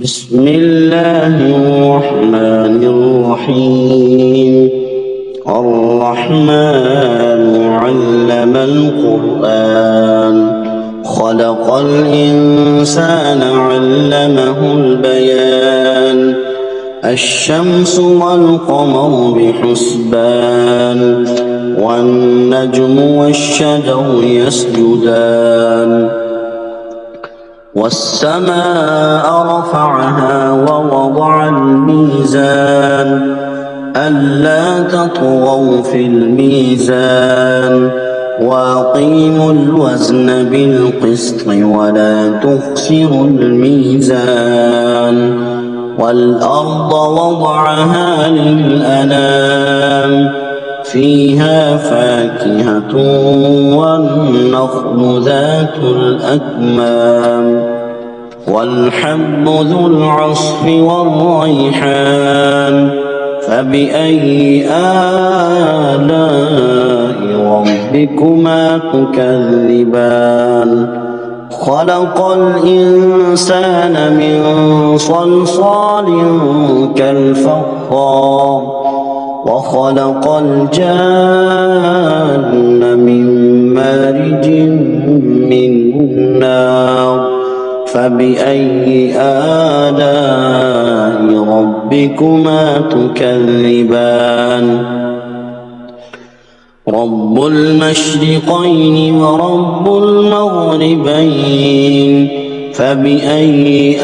بسم الله الرحمن الرحيم. الرحمن علم القرآن، خلق الإنسان علمه البيان. الشمس والقمر بحسبان، والنجم والشجر يسجدان. والسماء رفعها ووضع الميزان، ألا تطغوا في الميزان. وأقيموا الوزن بالقسط ولا تخسروا الميزان. والأرض وضعها للأنام، فيها فاكهة والنخل ذات الأكمام. والحب ذو العصف والريحان، فبأي آلاء ربكما تكذبان. خلق الإنسان من صلصال كالفخار، وخلق الجان من مارج من نار. فبأي آلاء ربكما تكذبان. رب المشرقين ورب المغربين، فبأي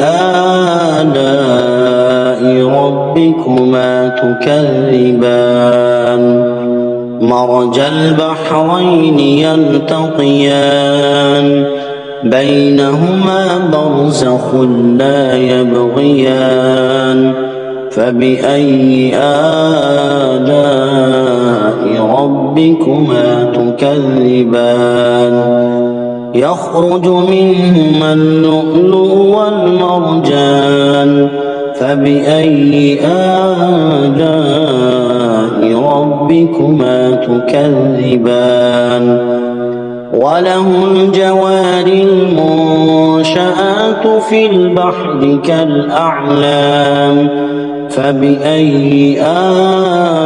آلاء ربكما تكذبان. مرج البحرين يلتقيان، بينهما برزخ لا يبغيان. فبأي آلاء ربكما تكذبان. يخرج منهما اللؤلؤ والمرجان، فبأي آلاء ربكما تكذبان. وله الجوار المنشآت في البحر كالأعلام، فبأي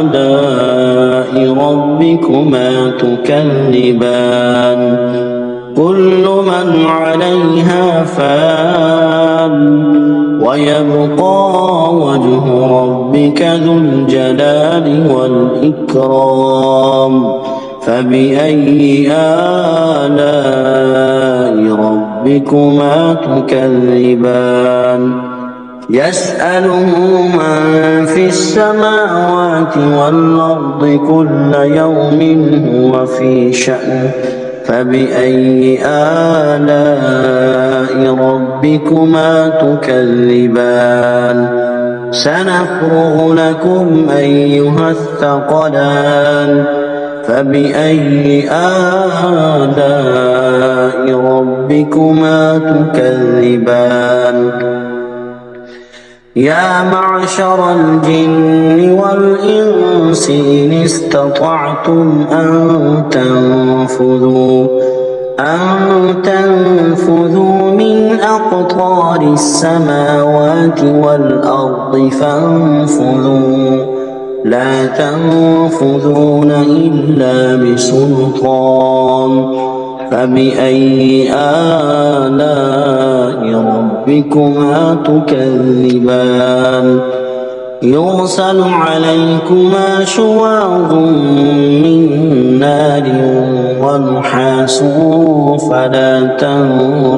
آلاء ربكما تكذبان. كل من عليها فان، ويبقى وجه ربك ذو الجلال والإكرام. فبأي آلاء ربكما تكذبان. يسأله من في السماوات والأرض كل يوم هو في شأن. فبأي آلاء ربكما تكذبان. سنفرغ لكم أيها الثقلان، فبأي آلاء ربكما تكذبان. يا معشر الجن والإنس إن استطعتم أن تنفذوا من أقطار السماوات والأرض فانفذوا، لا تنفذون إلا بسلطان. فبأي آلاء ربكما تكذبان. يرسل عليكما شواظ من نار ونحاس فلا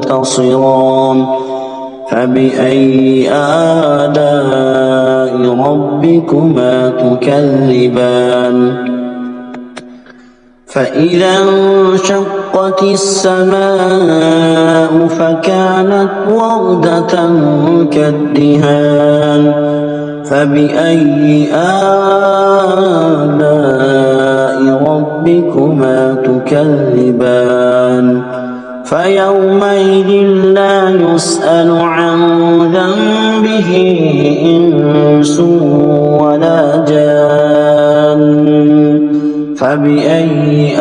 تنتصران. فبأي آلاء ربكما تكذبان. فإذا انشقت السماء فكانت وردة كالدهان. فبأي آلاء ربكما تكذبان. فيومئذ لا يسأل عن ذنبه إنس ولا جان. فبأي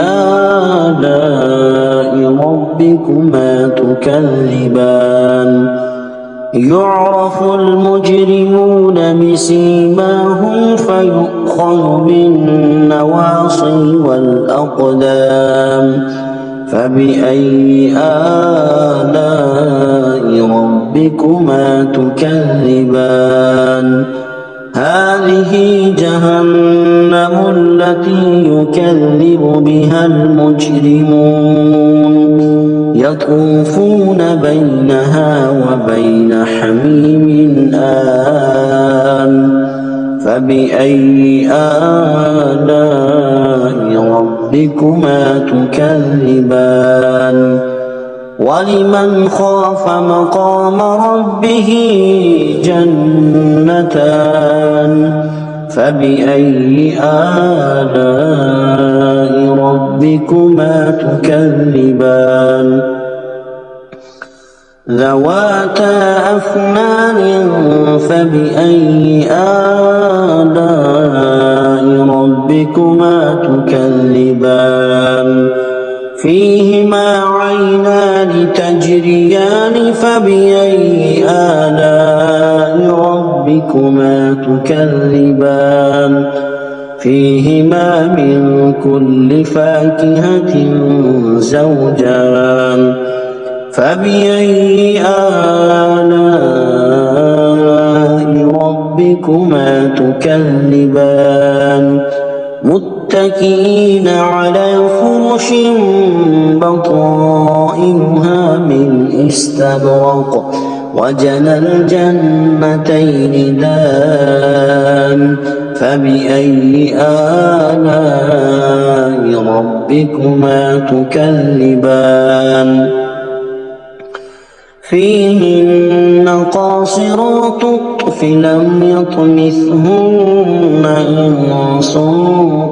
آلاء ربكما تكذبان. يعرف المجرمون بسيماهم فيؤخذ بالنواصي والأقدام فبأي آلاء ربكما تكذبان هذه جهنم التي يكذب بها المجرمون يطوفون بينها وبين حميم آن فبأي آلاء ربكما تكذبان ولمن خاف مقام ربه جنتان فبأي آلاء ربكما تكذبان ذواتا أفنان فبأي آلاء ربكما تكذبان فيهما عينان تجريان فبأي آلاء ربكما تكذبان فيهما من كل فاكهة زوجان فبأي آلاء ربكما تكذبان متكئين على فرش بطائنها من استبرق وجنى الجنتين دان فبأي آلاء ربكما تكذبان فيهن قاصرات الطرف لم يطمثهن إنس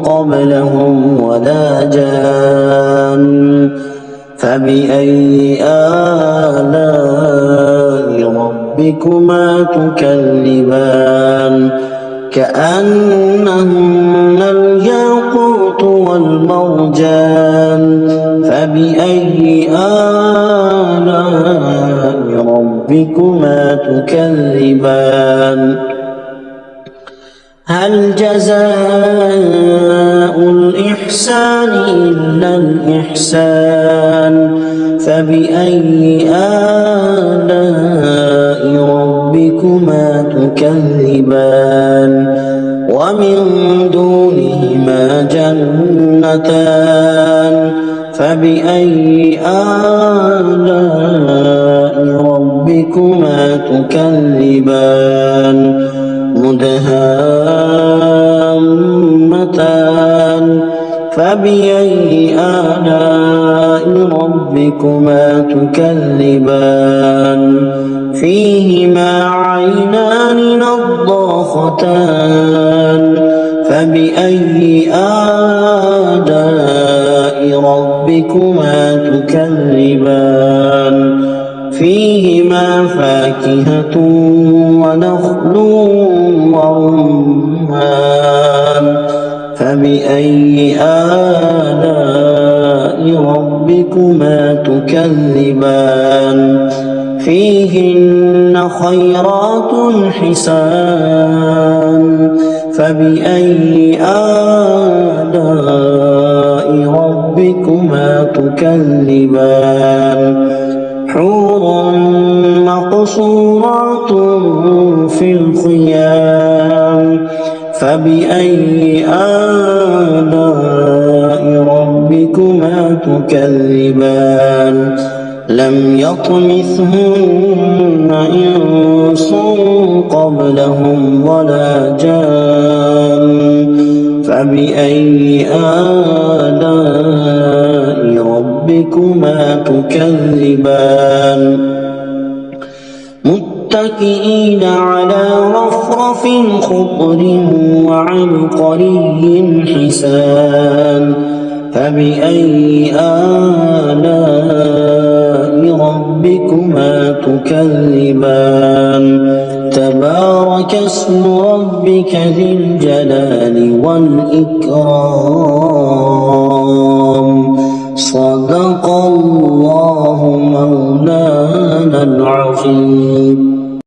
قبلهم ولا جان فبأي آلاء ربكما تكذبان كأنهن الياقوت والمرجان فبأي آلاء ربكما تكذبان هل جزاء الإحسان إلا الإحسان فبأي آلاء ربكما تكذبان ومن دونهما جنتان فبأي آلاء ربكما تكذبان مدهامتان فبأي آلاء ربكما تكذبان فيهما عينان نضاختان فبأي آلاء ربكما تكذبان فيهما فاكهة ونخل ورمان فبأي آلاء ربكما تكذبان فيهن خيرات حسان فبأي آلاء ربكما تكذبان حور مقصورات في الخيام فبأي آلاء ربكما تكذبان لم يطمثهن إنس قبلهم ولا جان فبأي آلاء ربكما تكذبان متكئين على رفرف خضر وعبقري حسان فبأي آلاء ربكما تكذبان تبارك اسم ربك ذي الجلال والإكرام صدق الله مولانا العظيم.